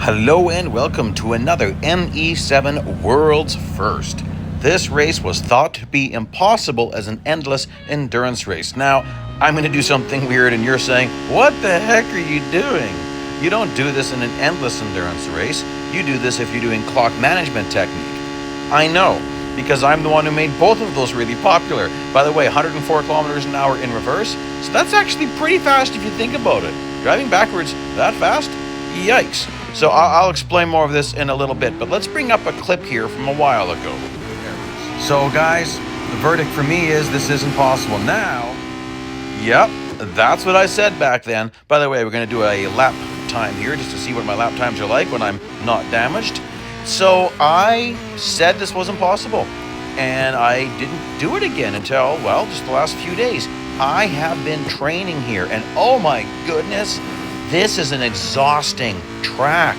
Hello and welcome to another ME7 World's First. This race was thought to be impossible as an endless endurance race. Now, I'm going to do something weird and you're saying, what the heck are you doing? You don't do this in an endless endurance race. You do this if you're doing clock management technique. I know, because I'm the one who made both of those really popular. By the way, 104 kilometers an hour in reverse, so that's actually pretty fast if you think about it. Driving backwards that fast? Yikes. So I'll explain more of this in a little bit, but let's bring up a clip here from a while ago. So guys, the verdict for me is this isn't possible now. Yep, that's what I said back then. By the way, we're going to do a lap time here just to see what my lap times are like when I'm not damaged. So I said this wasn't possible, and I didn't do it again until, well, just the last few days. I have been training here, and oh my goodness, this is an exhausting track.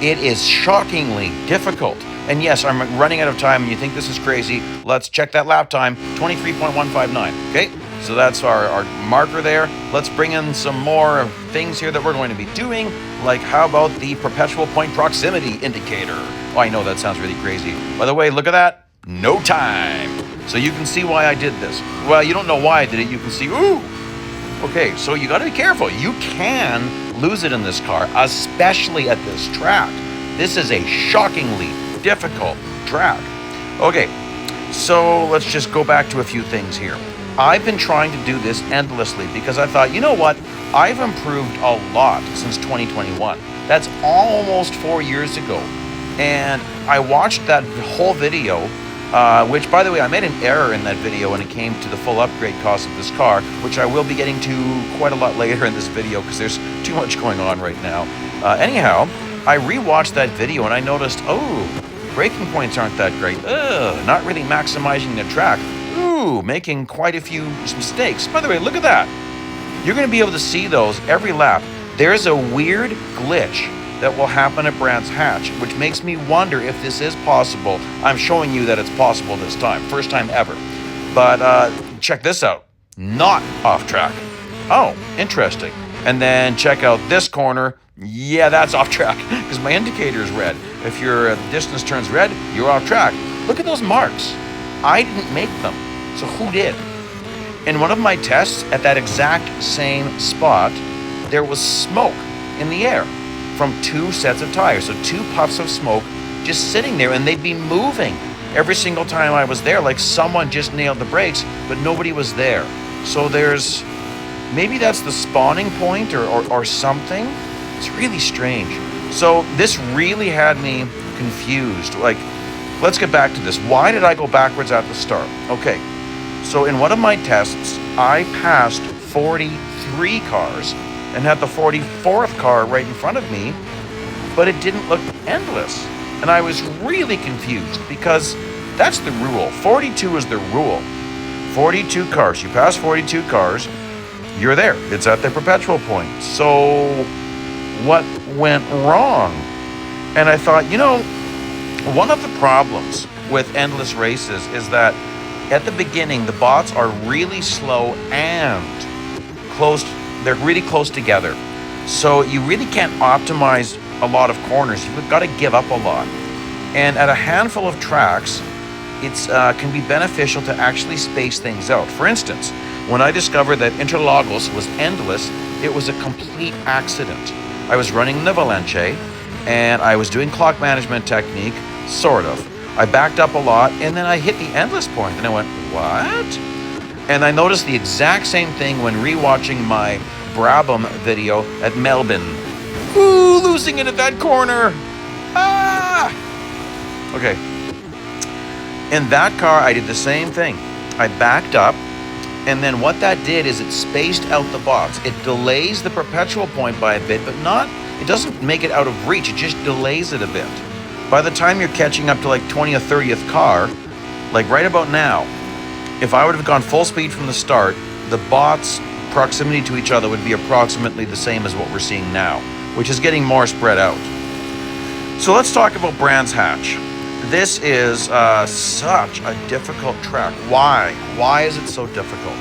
It is shockingly difficult. And yes, I'm running out of time and you think this is crazy. Let's check that lap time, 23.159. Okay, so that's our marker there. Let's bring in some more things here that we're going to be doing, like how about the perpetual point proximity indicator? Oh, I know that sounds really crazy. By the way, look at that, no time. So you can see why I did this. Well, you don't know why I did it, you can see, ooh. Okay, so you gotta be careful. You can lose it in this car, especially at this track. This is a shockingly difficult track. Okay, so let's just go back to a few things here. I've been trying to do this endlessly because I thought, you know what? I've improved a lot since 2021. That's almost 4 years ago. And I watched that whole video, which, by the way, I made an error in that video when it came to the full upgrade cost of this car, which I will be getting to quite a lot later in this video because there's too much going on right now. Anyhow, I rewatched that video and I noticed, oh, braking points aren't that great. Not really maximizing the track. Ooh, making quite a few mistakes. By the way, look at that. You're going to be able to see those every lap. There's a weird glitch that will happen at Brands Hatch, which makes me wonder if this is possible. I'm showing you that it's possible this time, first time ever. But check this out, not off track. Oh, interesting. And then check out this corner. Yeah, that's off track because my indicator is red. If your distance turns red, you're off track. Look at those marks. I didn't make them, so who did? In one of my tests at that exact same spot, there was smoke in the air from two sets of tires. So two puffs of smoke just sitting there, and they'd be moving every single time I was there, like someone just nailed the brakes, but nobody was there. So maybe that's the spawning point or something. It's really strange. So this really had me confused. Like, let's get back to this. Why did I go backwards at the start? Okay, so in one of my tests, I passed 43 cars and had the 44th car right in front of me, but it didn't look endless. And I was really confused because that's the rule. 42 is the rule. 42 cars. You pass 42 cars, you're there. It's at the perpetual point. So what went wrong? And I thought, you know, one of the problems with endless races is that at the beginning, the bots are really slow and close. They're really close together. So you really can't optimize a lot of corners. You've got to give up a lot. And at a handful of tracks, it can be beneficial to actually space things out. For instance, when I discovered that Interlagos was endless, it was a complete accident. I was running the Valencia and I was doing clock management technique, sort of. I backed up a lot and then I hit the endless point and I went, what? And I noticed the exact same thing when rewatching my Brabham video at Melbourne. Ooh, losing it at that corner. Ah! Okay. In that car, I did the same thing. I backed up, and then what that did is it spaced out the box. It delays the perpetual point by a bit, but it doesn't make it out of reach. It just delays it a bit. By the time you're catching up to like 20th or 30th car, like right about now, if I would have gone full speed from the start, the bots' proximity to each other would be approximately the same as what we're seeing now, which is getting more spread out. So let's talk about Brands Hatch. This is such a difficult track. Why? Why is it so difficult?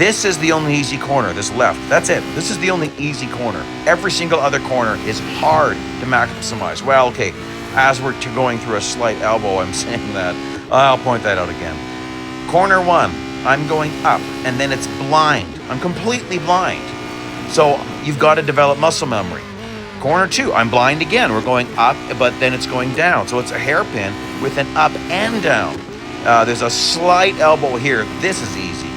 This is the only easy corner, this left. That's it. This is the only easy corner. Every single other corner is hard to maximize. Well, okay, as we're going through a slight elbow, I'm saying that. I'll point that out again. Corner 1, I'm going up, and then it's blind. I'm completely blind. So you've got to develop muscle memory. Corner 2, I'm blind again. We're going up, but then it's going down. So it's a hairpin with an up and down. There's a slight elbow here. This is easy.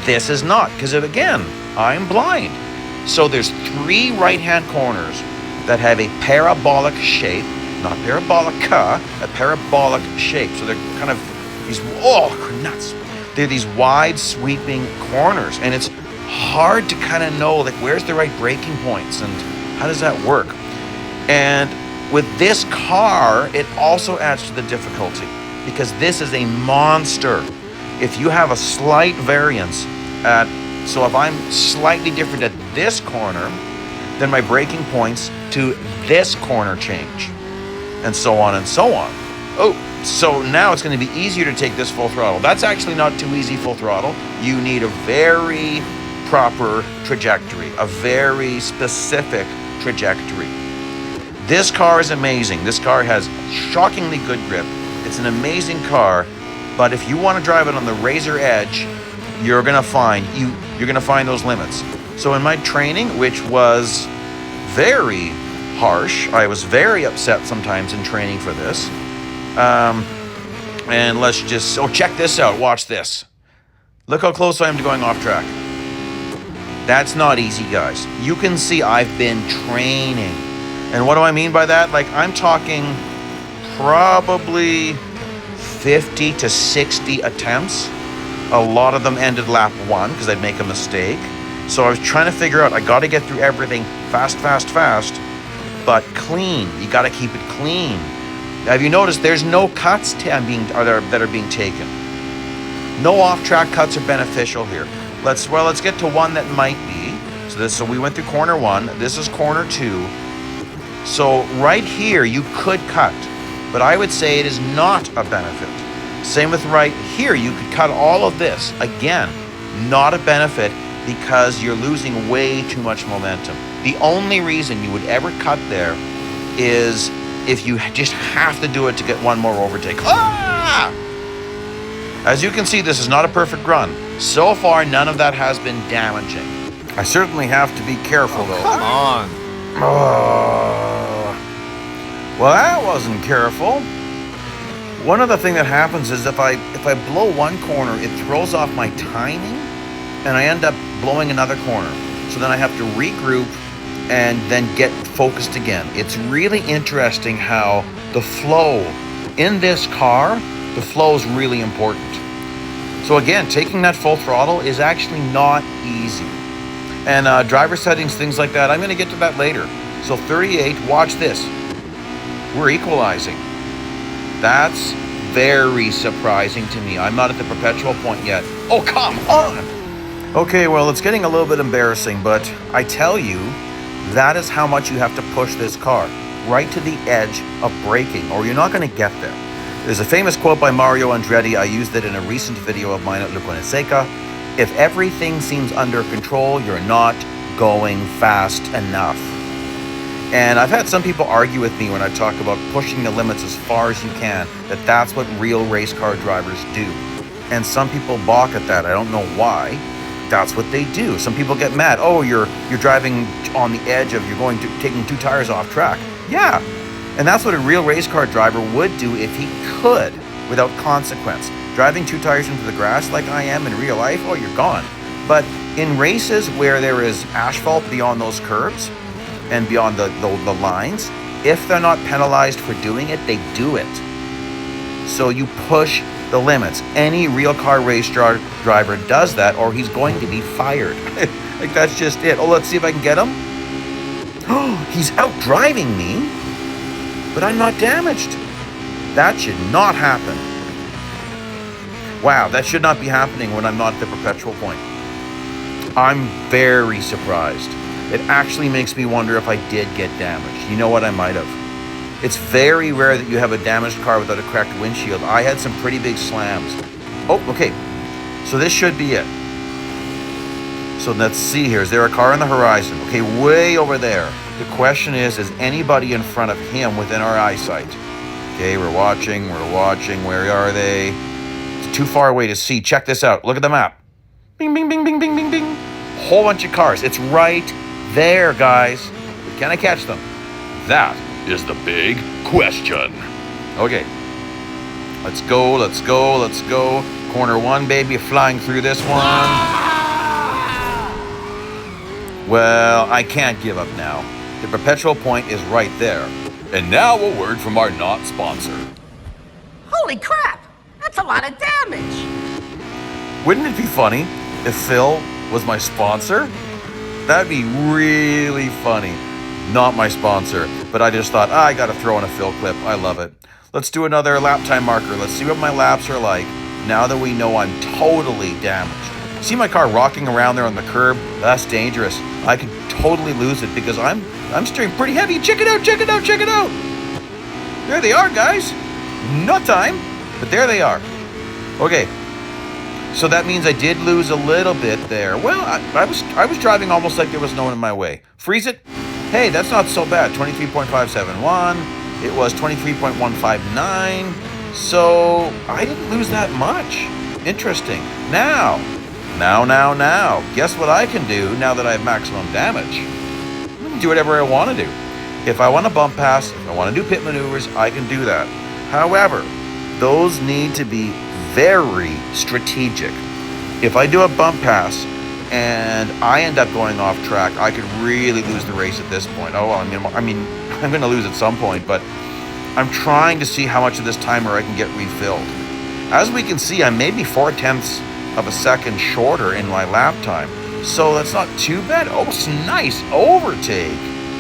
This is not, because again, I'm blind. So there's 3 right-hand corners that have a parabolic shape, not parabolica, a parabolic shape. So they're kind of these, nuts. They're these wide sweeping corners, and it's hard to kind of know, like, where's the right braking points and how does that work? And with this car, it also adds to the difficulty because this is a monster. If you have a slight variance so if I'm slightly different at this corner, then my braking points to this corner change, and so on and so on. Oh, so now it's going to be easier to take this full throttle. That's actually not too easy full throttle. You need a very proper trajectory, a very specific trajectory. This car is amazing. This car has shockingly good grip. It's an amazing car, but if you want to drive it on the razor edge, you're gonna find those limits. So in my training, which was very harsh, I was very upset sometimes in training for this. And let's just, check this out. Watch this. Look how close I am to going off track. That's not easy, guys. You can see I've been training. And what do I mean by that? Like, I'm talking probably 50 to 60 attempts. A lot of them ended lap 1 because I'd make a mistake. So I was trying to figure out, I got to get through everything fast, but clean. You got to keep it clean. Have you noticed there's no cuts that are being taken? No off-track cuts are beneficial here. Let's get to one that might be. So we went through corner 1. This is corner 2. So right here you could cut, but I would say it is not a benefit. Same with right here. You could cut all of this. Again, not a benefit because you're losing way too much momentum. The only reason you would ever cut there is if you just have to do it to get one more overtake. As you can see, this is not a perfect run. So far, none of that has been damaging. I certainly have to be careful, though. Come on. Well, that wasn't careful. One other thing that happens is if I blow one corner, it throws off my timing, and I end up blowing another corner. So then I have to regroup and then get focused again. It's really interesting how the flow in this car, the flow is really important. So again, taking that full throttle is actually not easy. And driver settings, things like that, I'm going to get to that later. So 38, watch this. We're equalizing. That's very surprising to me. I'm not at the perpetual point yet. Oh, come on! Okay, well, it's getting a little bit embarrassing, but I tell you, that is how much you have to push this car, right to the edge of braking, or you're not going to get there. There's a famous quote by Mario Andretti. I used it in a recent video of mine at Le Seca. If everything seems under control, you're not going fast enough. And I've had some people argue with me when I talk about pushing the limits as far as you can, that that's what real race car drivers do. And some people balk at that. I don't know why. That's what they do. Some people get mad. Oh, you're driving on the edge of taking 2 tires off track. Yeah. And that's what a real race car driver would do if he could, without consequence. Driving 2 tires into the grass like I am in real life, oh, you're gone. But in races where there is asphalt beyond those curbs and beyond the lines, if they're not penalized for doing it, they do it. So you push the limits. Any real car race driver does that, or he's going to be fired. Like, that's just it. Oh, let's see if I can get him. Oh, he's out driving me, but I'm not damaged. That should not happen. Wow, that should not be happening when I'm not at the perpetual point. I'm very surprised. It actually makes me wonder if I did get damaged. You know what, I might have. It's very rare that you have a damaged car without a cracked windshield. I had some pretty big slams. Oh, okay. So this should be it. So let's see here. Is there a car on the horizon? Okay, way over there. The question is anybody in front of him within our eyesight? Okay, we're watching. Where are they? It's too far away to see. Check this out. Look at the map. Bing, bing, bing, bing, bing, bing, bing. Whole bunch of cars. It's right there, guys. Can I catch them? That is the big question. Okay. Let's go. Corner 1, baby. Flying through this one. Well, I can't give up now. The perpetual point is right there. And now a word from our not sponsor. Holy crap! That's a lot of damage! Wouldn't it be funny if Phil was my sponsor? That'd be really funny. Not my sponsor, but I just thought, I gotta throw in a Phil clip. I love it. Let's do another lap time marker. Let's see what my laps are like now that we know I'm totally damaged. See my car rocking around there on the curb? That's dangerous. I could totally lose it because I'm steering pretty heavy. Check it out. There they are, guys. No time, but there they are. Okay. So that means I did lose a little bit there. Well, I was driving almost like there was no one in my way. Freeze it. Hey, that's not so bad. 23.571. It was 23.159. So I didn't lose that much. Interesting. Now. Guess what I can do now that I have maximum damage? I can do whatever I want to do. If I want to bump pass, if I want to do pit maneuvers, I can do that. However, those need to be very strategic. If I do a bump pass and I end up going off track, I could really lose the race at this point. Oh, I mean, I'm going to lose at some point, but I'm trying to see how much of this timer I can get refilled. As we can see, I'm maybe 0.4 of a second shorter in my lap time, so that's not too bad. Oh, it's nice overtake.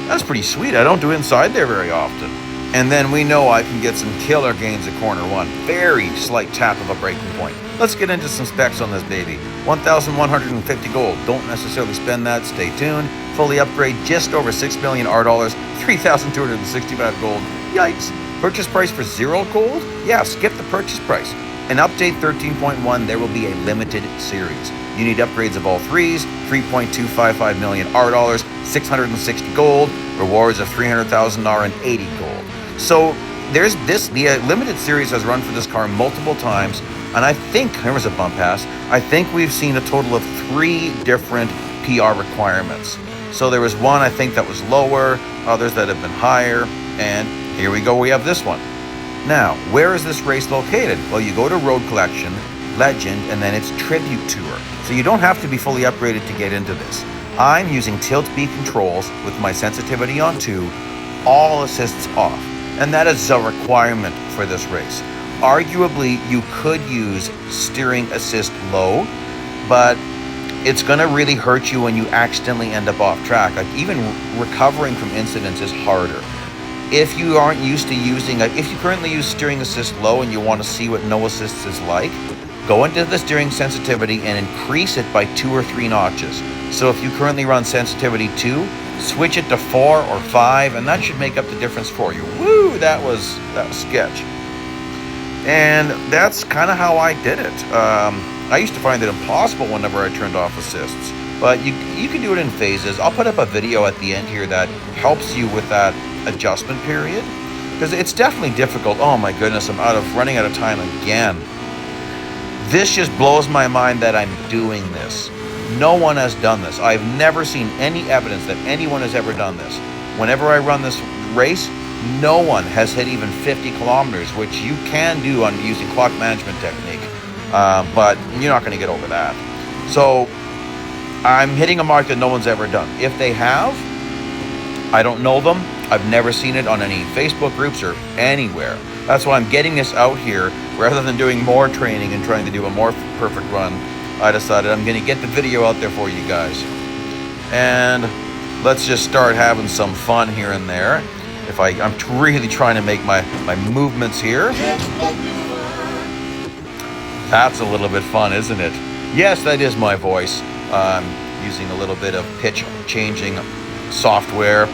That's pretty sweet. I don't do inside there very often. And then we know I can get some killer gains at corner 1. Very slight tap of a braking point. Let's get into some specs on this baby. 1,150 gold. Don't necessarily spend that. Stay tuned. Fully upgrade just over 6 million R dollars. 3,265 gold. Yikes. Purchase price for 0 gold? Yeah, skip the purchase price. An update 13.1, there will be a limited series. You need upgrades of all threes, 3.255 million R dollars, 660 gold, rewards of 300,000 R and 80 gold. So there's this, the limited series has run for this car multiple times, and I think, there was a bump pass, I think we've seen a total of 3 different PR requirements. So there was one, I think, that was lower, others that have been higher, and here we go, we have this one. Now, where is this race located? Well, you go to Road Collection, Legend, and then it's Tribute Tour. So you don't have to be fully upgraded to get into this. I'm using Tilt B controls with my sensitivity on 2, all assists off. And that is a requirement for this race. Arguably, you could use steering assist low, but it's gonna really hurt you when you accidentally end up off track. Like, even recovering from incidents is harder. If you aren't used to using, if you currently use steering assist low and you want to see what no assist is like, go into the steering sensitivity and increase it by 2 or 3 notches. So if you currently run sensitivity 2, switch it to 4 or 5, and that should make up the difference for you. Woo, that was sketch. And that's kind of how I did it. I used to find it impossible whenever I turned off assists, but you can do it in phases. I'll put up a video at the end here that helps you with that adjustment period, because it's definitely difficult. Oh my goodness, I'm running out of time again. This just blows my mind that I'm doing this. No one has done this. I've never seen any evidence that anyone has ever done this. Whenever I run this race, no one has hit even 50 kilometers, which you can do on using clock management technique, but you're not going to get over that. So I'm hitting a mark that no one's ever done. If they have, I don't know them. I've never seen it on any Facebook groups or anywhere. That's why I'm getting this out here. Rather than doing more training and trying to do a more perfect run, I decided I'm going to get the video out there for you guys. And let's just start having some fun here and there. I'm really trying to make my movements here. That's a little bit fun, isn't it? Yes, that is my voice. I'm using a little bit of pitch changing software.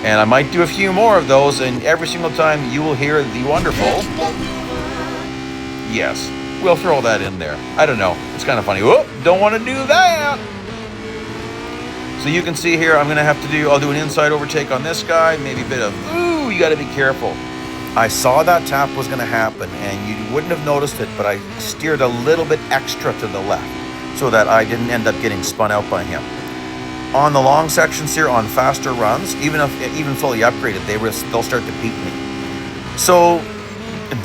And I might do a few more of those, and every single time you will hear the wonderful. Yes, we'll throw that in there. I don't know. It's kind of funny. Whoop, don't want to do that. So you can see here, I'll do an inside overtake on this guy, maybe a bit of, ooh, you gotta be careful. I saw that tap was gonna happen, and you wouldn't have noticed it, but I steered a little bit extra to the left so that I didn't end up getting spun out by him. On the long sections here, on faster runs, even fully upgraded, they'll start to beat me. So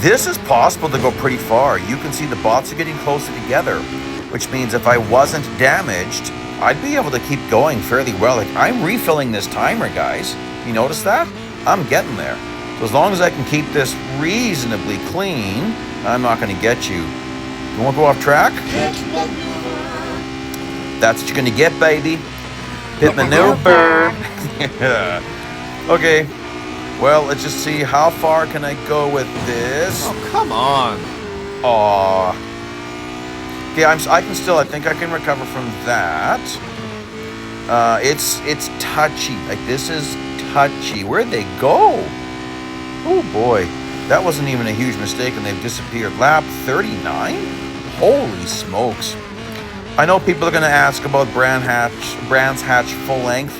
this is possible to go pretty far. You can see the bots are getting closer together, which means if I wasn't damaged, I'd be able to keep going fairly well. Like, I'm refilling this timer, guys. You notice that? I'm getting there. So as long as I can keep this reasonably clean, I'm not going to get you. You won't go off track? That's what you're going to get, baby. Pit maneuver. Yeah. Okay. Well, let's just see how far can I go with this. Oh, come on. Aw. Okay, I think I can recover from that. It's touchy. Like, this is touchy. Where'd they go? Oh boy, that wasn't even a huge mistake and they've disappeared. Lap 39? Holy smokes. I know people are gonna ask about Brands Hatch full length.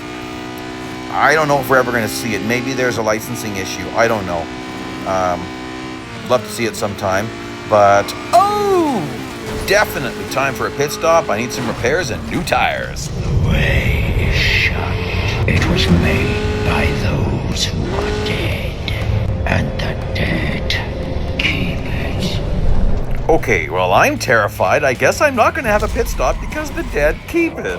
I don't know if we're ever gonna see it. Maybe there's a licensing issue. I don't know. Love to see it sometime. But, oh, definitely time for a pit stop. I need some repairs and new tires. The way is shut. It was made by those who are dead, and the dead keep it. Okay, well, I'm terrified. I guess I'm not going to have a pit stop because the dead keep it.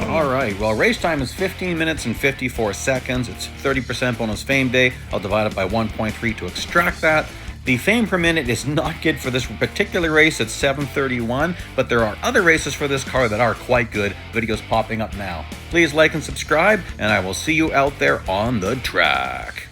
All right, well, race time is 15 minutes and 54 seconds. It's 30% bonus fame day. I'll divide it by 1.3 to extract that. The fame per minute is not good for this particular race at 731, but there are other races for this car that are quite good. Videos popping up now. Please like and subscribe, and I will see you out there on the track.